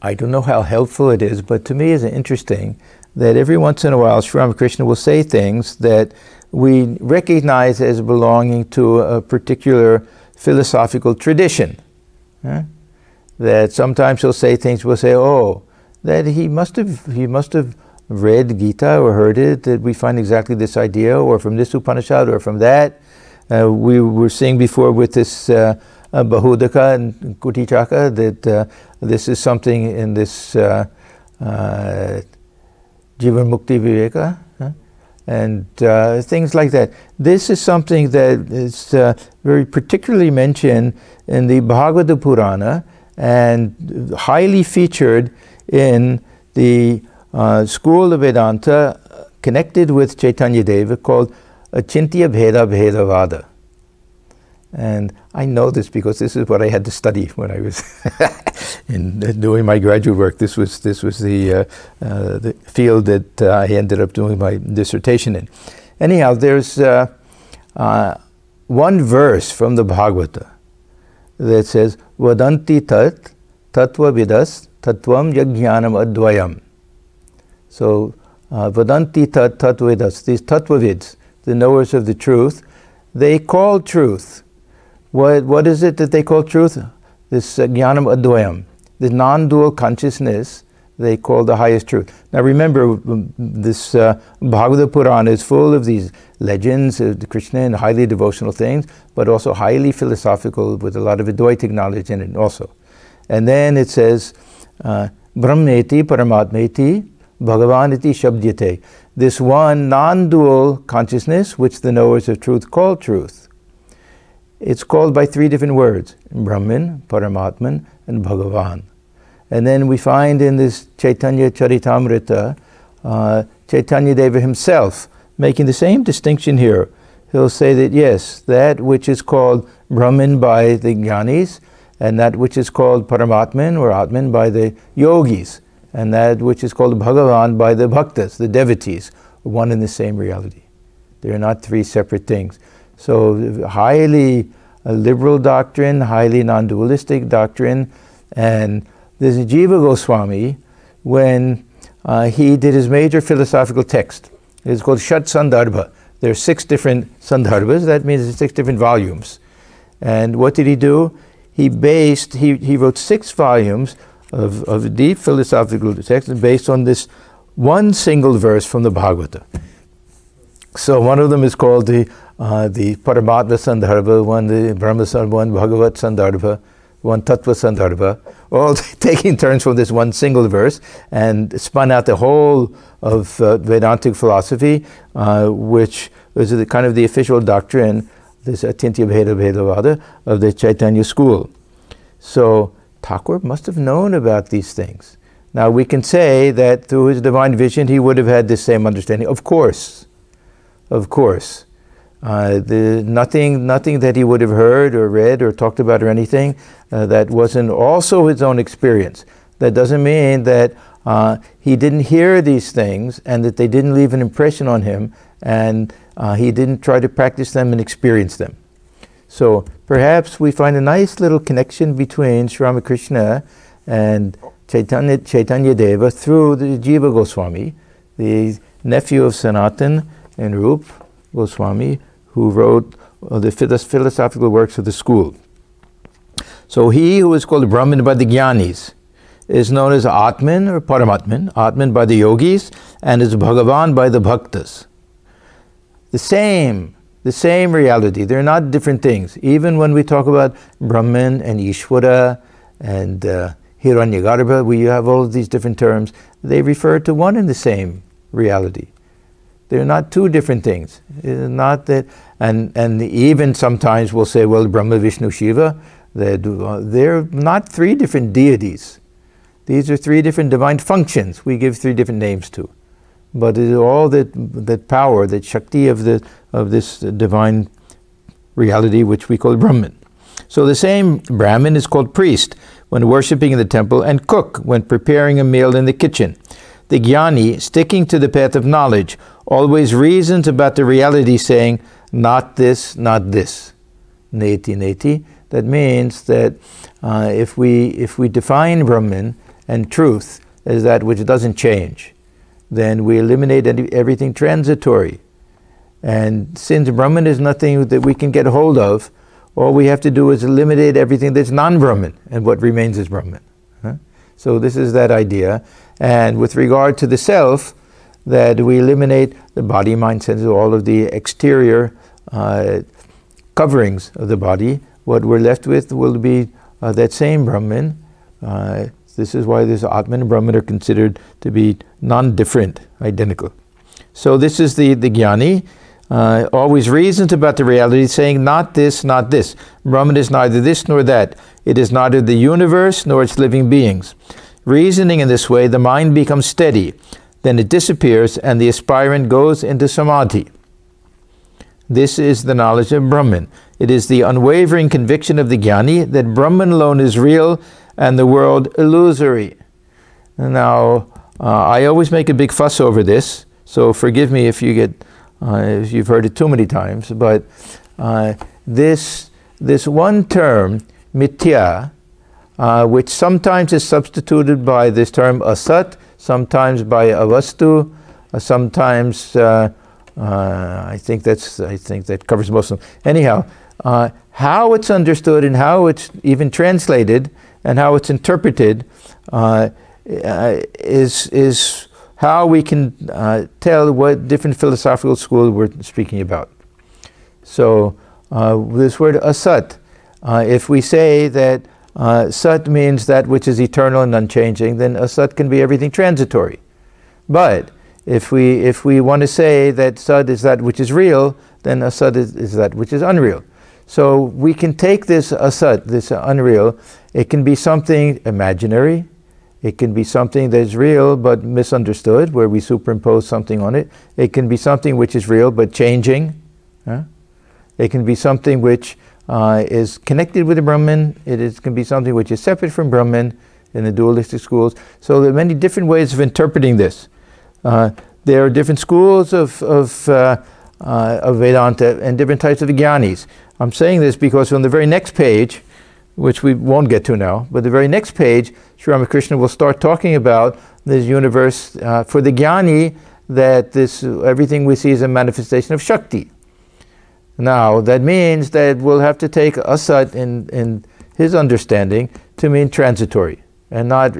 I don't know how helpful it is, but to me it's interesting. that every once in a while Sri Ramakrishna will say things that we recognize as belonging to a particular philosophical tradition. That sometimes he'll say things, we'll say, oh, that he must have read Gita or heard it, that we find exactly this idea, or from this Upanishad, or from that. We were seeing before with this Bahudaka and Kutichaka that this is something in this Jivan Mukti Viveka, and things like that. This is something that is very particularly mentioned in the Bhagavata Purana and highly featured in the school of Vedanta connected with Chaitanya Deva, called Achintya Bheda Bhedavada. And I know this because this is what I had to study when I was in doing my graduate work. This was the field that I ended up doing my dissertation in. Anyhow, there's one verse from the Bhagavata that says, Vadanti tat tattva vidas tattvam yajnanam advayam. So, Vadanti tat tattva vidas, these tattva vids, the knowers of the truth, they call truth. What is it that they call truth? This jnanam advayam, the non-dual consciousness, they call the highest truth. Now remember, this Bhagavata Purana is full of these legends of Krishna and highly devotional things, but also highly philosophical with a lot of Advaitic knowledge in it also. And then it says, Brahmeti Paramatmeti Bhagavaniti Shabdyate. This one non-dual consciousness, which the knowers of truth call truth. It's called by three different words, Brahman, Paramatman, and Bhagavan. And then we find in this Chaitanya Charitamrita, Chaitanya Deva himself making the same distinction here. He'll say that yes, that which is called Brahman by the Jnanis, and that which is called Paramatman or Atman by the Yogis, and that which is called Bhagavan by the Bhaktas, the devotees, are one and the same reality. They're not three separate things. So highly liberal doctrine, highly non-dualistic doctrine. And there's a Jiva Goswami, when he did his major philosophical text. It's called Shat Sandarbha. There are 6 different Sandarbhas, that means it's 6 different volumes. And what did he do? He wrote 6 volumes of deep philosophical text based on this one single verse from the Bhagavata. So one of them is called the Paramatma Sandarbha, one the Brahma Sandarbha, one Bhagavat Sandarbha, one Tattva Sandarbha, all taking turns from this one single verse, and spun out the whole of Vedantic philosophy, which was the kind of the official doctrine, this Atintya Bheda Bhedavada of the Chaitanya school. So Thakur must have known about these things. Now we can say that through his divine vision he would have had this same understanding. Of course. Nothing that he would have heard or read or talked about or anything that wasn't also his own experience. That doesn't mean that he didn't hear these things and that they didn't leave an impression on him, and he didn't try to practice them and experience them. So perhaps we find a nice little connection between Sri Ramakrishna and Chaitanya Deva through the Jiva Goswami, the nephew of Sanatan and Rup Goswami, who wrote the philosophical works of the school. So he who is called Brahman by the Jnanis is known as Atman or Paramatman, Atman by the Yogis, and is Bhagavan by the Bhaktas. The same reality. They're not different things. Even when we talk about Brahman and Ishvara and Hiranyagarbha, we have all of these different terms. They refer to one and the same reality. They're not two different things. It's not that, and even sometimes we'll say, well, Brahma, Vishnu, Shiva, they're not 3 different deities. These are 3 different divine functions we give 3 different names to. But it is all that power, that Shakti of this divine reality which we call Brahman. So the same Brahman is called priest when worshipping in the temple, and cook when preparing a meal in the kitchen. The Jnani, sticking to the path of knowledge, always reasons about the reality, saying, not this, not this. Neti, neti. That means that if we define Brahman and truth as that which doesn't change, then we eliminate everything transitory. And since Brahman is nothing that we can get a hold of, all we have to do is eliminate everything that's non-Brahman, and what remains is Brahman. So this is that idea. And with regard to the self, that we eliminate the body, mind, senses, all of the exterior coverings of the body. What we're left with will be that same Brahman. This is why this Atman and Brahman are considered to be non-different, identical. So this is the Jnani. Always reasons about the reality, saying not this, not this. Brahman is neither this nor that. It is neither the universe nor its living beings. Reasoning in this way, the mind becomes steady. Then it disappears and the aspirant goes into samadhi. This is the knowledge of Brahman. It is the unwavering conviction of the Jnani that Brahman alone is real and the world illusory. Now, I always make a big fuss over this, so forgive me if if you've heard it too many times, but this one term, mithya, which sometimes is substituted by this term asat, sometimes by avastu, sometimes I think that covers most of them. Anyhow, how it's understood and how it's even translated and how it's interpreted is how we can tell what different philosophical schools we're speaking about. So this word asat, if we say that sat means that which is eternal and unchanging, then asat can be everything transitory. But if we want to say that sat is that which is real, then asat is that which is unreal. So we can take this asat, this unreal, it can be something imaginary, it can be something that is real but misunderstood, where we superimpose something on it. It can be something which is real but changing. It can be something which is connected with the Brahman. It can be something which is separate from Brahman in the dualistic schools. So there are many different ways of interpreting this. There are different schools of Vedanta and different types of Jnanis. I'm saying this because on the very next page, which we won't get to now, but the very next page, Sri Ramakrishna will start talking about this universe for the Jnani, that everything we see is a manifestation of Shakti. Now, that means that we'll have to take asat in his understanding to mean transitory and not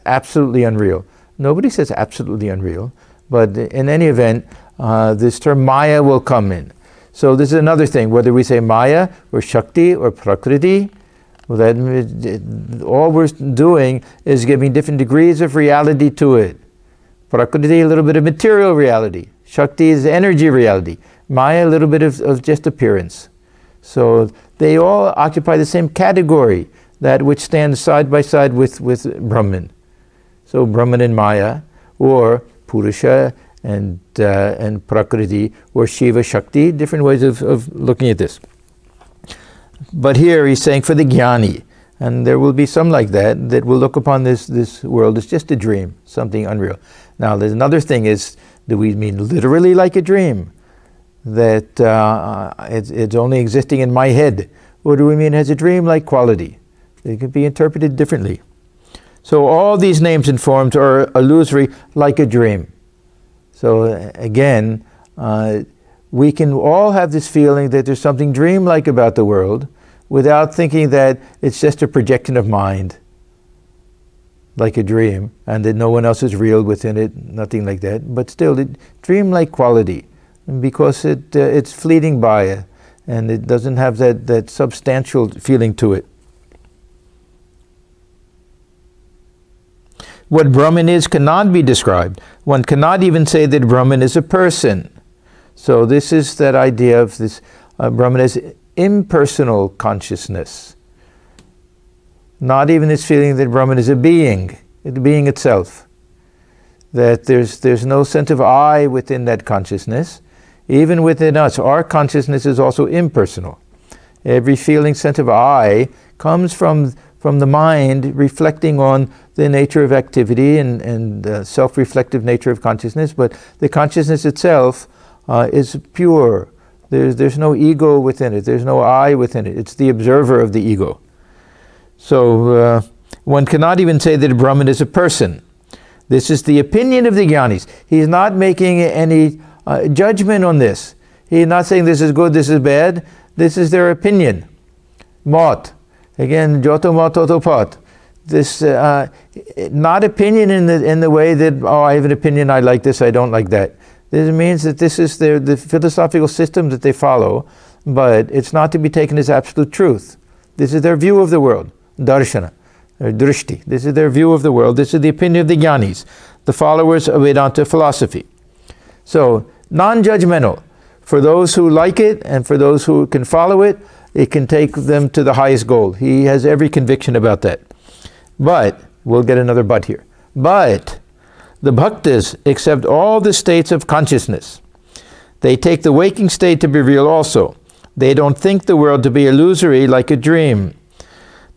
absolutely unreal. Nobody says absolutely unreal, but in any event, this term Maya will come in. So this is another thing, whether we say Maya or Shakti or Prakriti, well, that all we're doing is giving different degrees of reality to it. Prakriti, a little bit of material reality. Shakti is energy reality. Maya, a little bit of just appearance. So they all occupy the same category, that which stands side by side with Brahman. So Brahman and Maya, or Purusha and Prakriti, or Shiva, Shakti, different ways of looking at this. But here he's saying for the Jnani, and there will be some like that will look upon this world as just a dream, something unreal. Now there's another thing is, do we mean literally like a dream? That it's only existing in my head? Or do we mean it has a dream-like quality? It could be interpreted differently. So all these names and forms are illusory like a dream. So again, we can all have this feeling that there's something dreamlike about the world without thinking that it's just a projection of mind, like a dream, and that no one else is real within it, nothing like that. But still, dreamlike quality, because it's fleeting by, and it doesn't have that substantial feeling to it. What Brahman is cannot be described. One cannot even say that Brahman is a person. So this is that idea of this Brahman as impersonal consciousness. Not even this feeling that Brahman is a being, the being itself. That there's no sense of I within that consciousness. Even within us, our consciousness is also impersonal. Every feeling, sense of I comes from the mind reflecting on the nature of activity and self-reflective nature of consciousness, but the consciousness itself is pure. There's no ego within it. There's no I within it. It's the observer of the ego. So one cannot even say that Brahman is a person. This is the opinion of the Jnanis. He's not making any judgment on this. He's not saying this is good, this is bad. This is their opinion. Mot. Again, Joto Mot Toto Pot. This, not opinion in the way that, oh, I have an opinion, I like this, I don't like that. This means that this is the philosophical system that they follow, but it's not to be taken as absolute truth. This is their view of the world. Darshana. Or drishti. This is their view of the world. This is the opinion of the Jnanis, the followers of Vedanta philosophy. So, non-judgmental. For those who like it and for those who can follow it, it can take them to the highest goal. He has every conviction about that. But, we'll get another but here. But, the bhaktas accept all the states of consciousness. They take the waking state to be real also. They don't think the world to be illusory like a dream.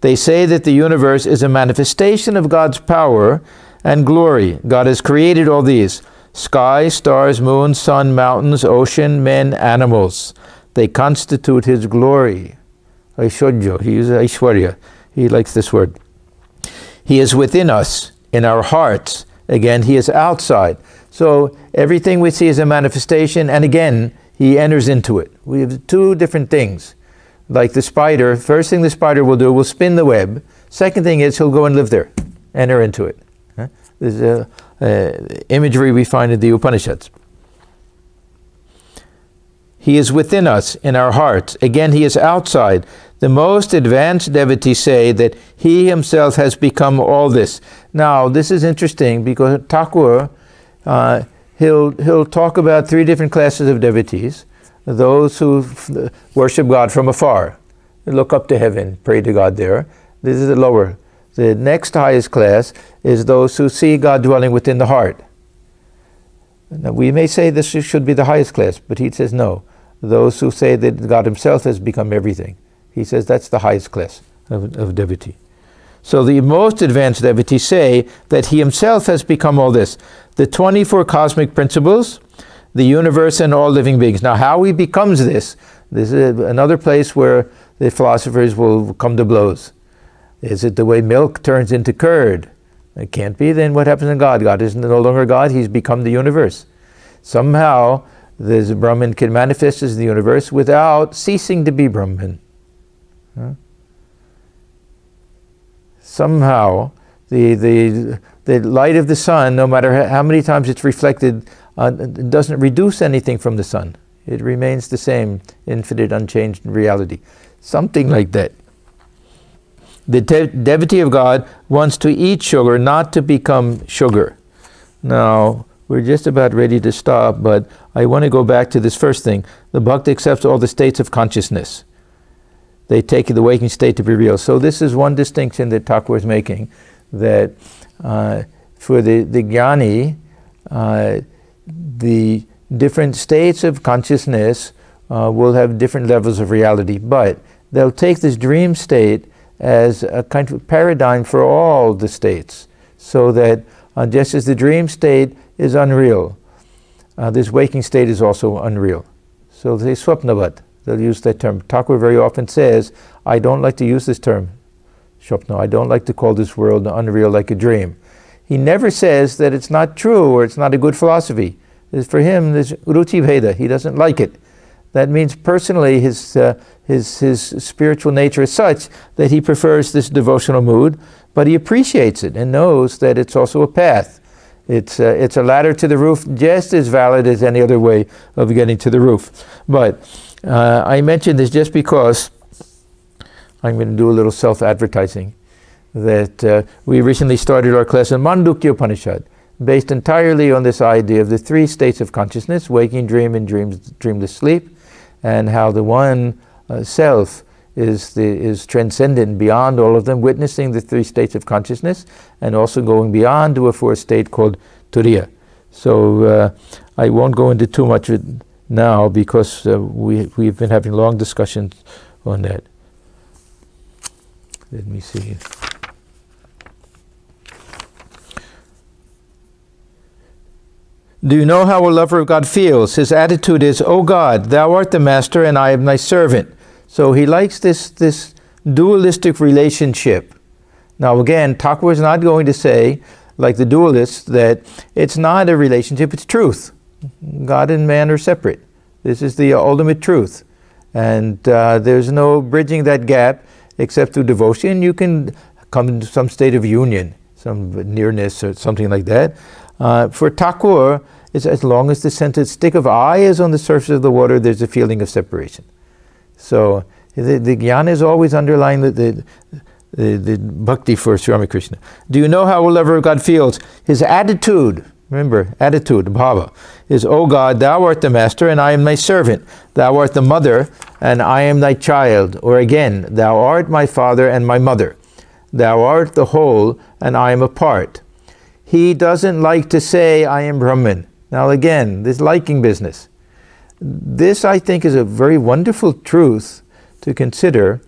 They say that the universe is a manifestation of God's power and glory. God has created all these: sky, stars, moon, sun, mountains, ocean, men, animals. They constitute His glory. Aishwarya. He uses Aishwarya. He likes this word. He is within us, in our hearts. Again, He is outside. So everything we see is a manifestation, and again, He enters into it. We have two different things. Like the spider, first thing the spider will do will spin the web. Second thing is he'll go and live there, enter into it. This is imagery we find in the Upanishads. He is within us, in our hearts. Again, He is outside. The most advanced devotees say that He Himself has become all this. Now, this is interesting because Thakur, he'll talk about three different classes of devotees. Those who worship God from afar, look up to heaven, pray to God there. This is the lower. The next highest class is those who see God dwelling within the heart. Now, we may say this should be the highest class, but he says no. Those who say that God Himself has become everything. He says that's the highest class of devotee. So the most advanced devotees say that He Himself has become all this. The 24 cosmic principles, the universe and all living beings. Now, how He becomes this is another place where the philosophers will come to blows. Is it the way milk turns into curd? It can't be. Then what happens in God? God is no longer God. He's become the universe. Somehow, this Brahman can manifest as the universe without ceasing to be Brahman. Somehow, the light of the sun, no matter how many times it's reflected, it doesn't reduce anything from the sun. It remains the same, infinite, unchanged reality. Something like that. The devotee of God wants to eat sugar, not to become sugar. Now, we're just about ready to stop, but I want to go back to this first thing. The bhakta accepts all the states of consciousness. They take the waking state to be real. So this is one distinction that Thakur is making, that for the jnani, the different states of consciousness will have different levels of reality, but they'll take this dream state as a kind of paradigm for all the states, so that just as the dream state is unreal, this waking state is also unreal. So they swapnavat, they'll use that term. Thakur very often says, I don't like to use this term, swapna. I don't like to call this world unreal like a dream. He never says that it's not true or it's not a good philosophy. For him, there's ruchi bheda. He doesn't like it. That means personally his spiritual nature is such that he prefers this devotional mood, but he appreciates it and knows that it's also a path. It's a ladder to the roof, just as valid as any other way of getting to the roof. But I mention this just because I'm going to do a little self-advertising, that we recently started our class in Mandukya Upanishad, based entirely on this idea of the three states of consciousness, waking, dream, and dreamless sleep, and how the one self is transcendent beyond all of them, witnessing the three states of consciousness, and also going beyond to a fourth state called Turiya. So I won't go into too much of it now, because we've been having long discussions on that. Let me see. Do you know how a lover of God feels? His attitude is, O God, Thou art the master and I am Thy servant. So he likes this dualistic relationship. Now again, Thakur is not going to say like the dualists, that it's not a relationship, it's truth. God and man are separate. This is the ultimate truth. And there's no bridging that gap except through devotion. You can come into some state of union, some nearness or something like that. For Thakur, it's as long as the scented stick of eye is on the surface of the water, there's a feeling of separation. So the jnana is always underlying the bhakti for Sri Ramakrishna. Do you know how a lover of God feels? His attitude, remember, attitude, bhava, is, O God, thou art the master and I am thy servant. Thou art the mother and I am thy child. Or again, thou art my father and my mother. Thou art the whole and I am a part. He doesn't like to say, I am Brahman. Now again, this liking business. This, I think, is a very wonderful truth to consider,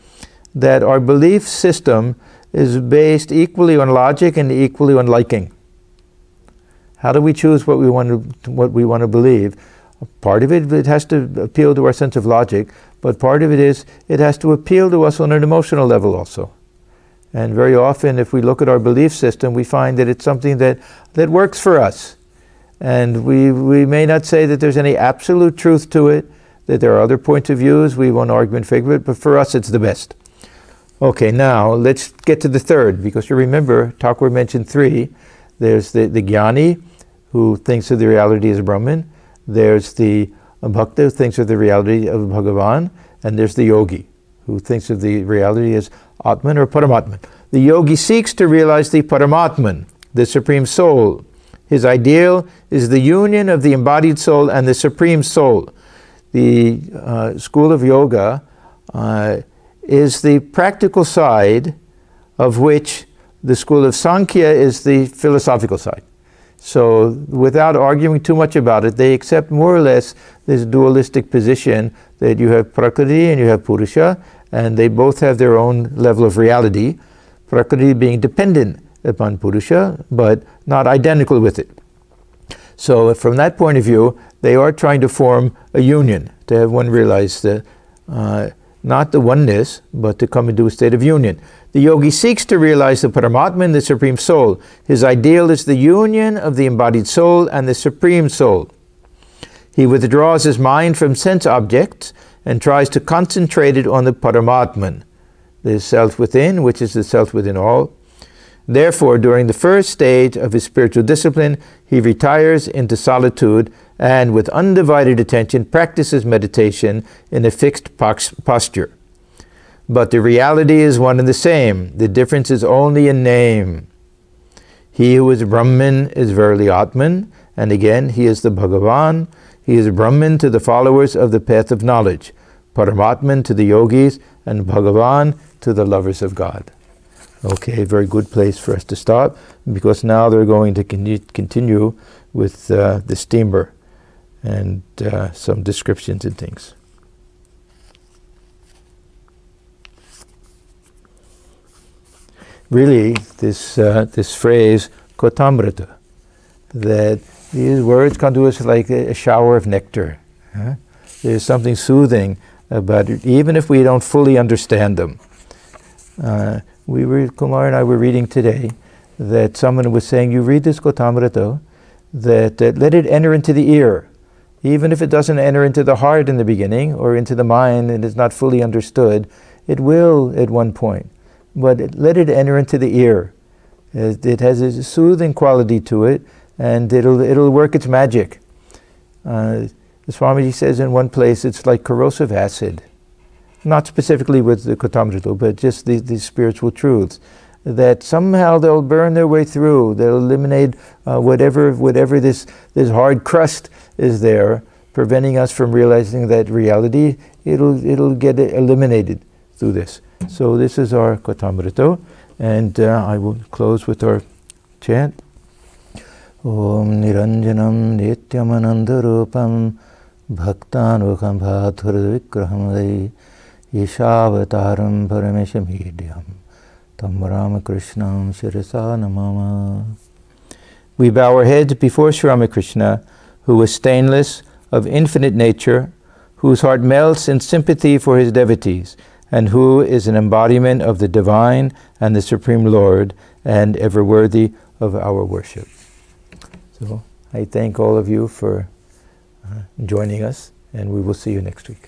that our belief system is based equally on logic and equally on liking. How do we choose what we want to believe? Part of it has to appeal to our sense of logic, but part of it is it has to appeal to us on an emotional level also. And very often, if we look at our belief system, we find that it's something that works for us. And we may not say that there's any absolute truth to it, that there are other points of views, we won't argue in favor of it, but for us it's the best. Okay, now let's get to the third, because you remember, Thakur mentioned three. There's the jnani, who thinks of the reality as Brahman. There's the bhakta, who thinks of the reality of Bhagavan. And there's the yogi, who thinks of the reality as Atman or Paramatman. The yogi seeks to realize the Paramatman, the Supreme Soul. His ideal is the union of the embodied soul and the Supreme Soul. The school of yoga is the practical side, of which the school of Sankhya is the philosophical side. So without arguing too much about it, they accept more or less this dualistic position that you have Prakriti and you have Purusha, and they both have their own level of reality. Prakriti being dependent upon Purusha, but not identical with it. So from that point of view, they are trying to form a union, to have one realize that not the oneness, but to come into a state of union. The yogi seeks to realize the Paramatman, the Supreme Soul. His ideal is the union of the embodied soul and the Supreme Soul. He withdraws his mind from sense objects and tries to concentrate it on the Paramatman, the self within, which is the self within all. Therefore, during the first stage of his spiritual discipline, he retires into solitude and with undivided attention practices meditation in a fixed posture. But the reality is one and the same. The difference is only in name. He who is Brahman is verily Atman, and again, he is the Bhagavan. He is Brahman to the followers of the path of knowledge, Paramatman to the yogis, and Bhagavan to the lovers of God. Okay, very good place for us to stop, because now they're going to continue with the steamer and some descriptions and things. Really, this phrase, kotamrita, that these words come to us like a shower of nectar. Huh? There's something soothing about it, even if we don't fully understand them. Kumar and I were reading today that someone was saying, you read this kotamrita, that let it enter into the ear. Even if it doesn't enter into the heart in the beginning, or into the mind and is not fully understood, it will at one point. But let it enter into the ear. It has a soothing quality to it, and it'll work its magic. The Swamiji says in one place it's like corrosive acid. Not specifically with the kotamrita, but just these spiritual truths, that somehow they'll burn their way through. They'll eliminate whatever this hard crust is there, preventing us from realizing that reality. It'll get eliminated through this. So this is our kotamrita, and I will close with our chant. Om Niranjanam Nityamanandarupam Bhaktanukham Bhathur Vikraham Vai Yeshavataram Parameshamidhyam Tam Ramakrishnam Shirasa Namama. We bow our heads before Sri Ramakrishna, who is stainless, of infinite nature, whose heart melts in sympathy for his devotees, and who is an embodiment of the divine and the Supreme Lord, and ever worthy of our worship. So I thank all of you for joining us, and we will see you next week.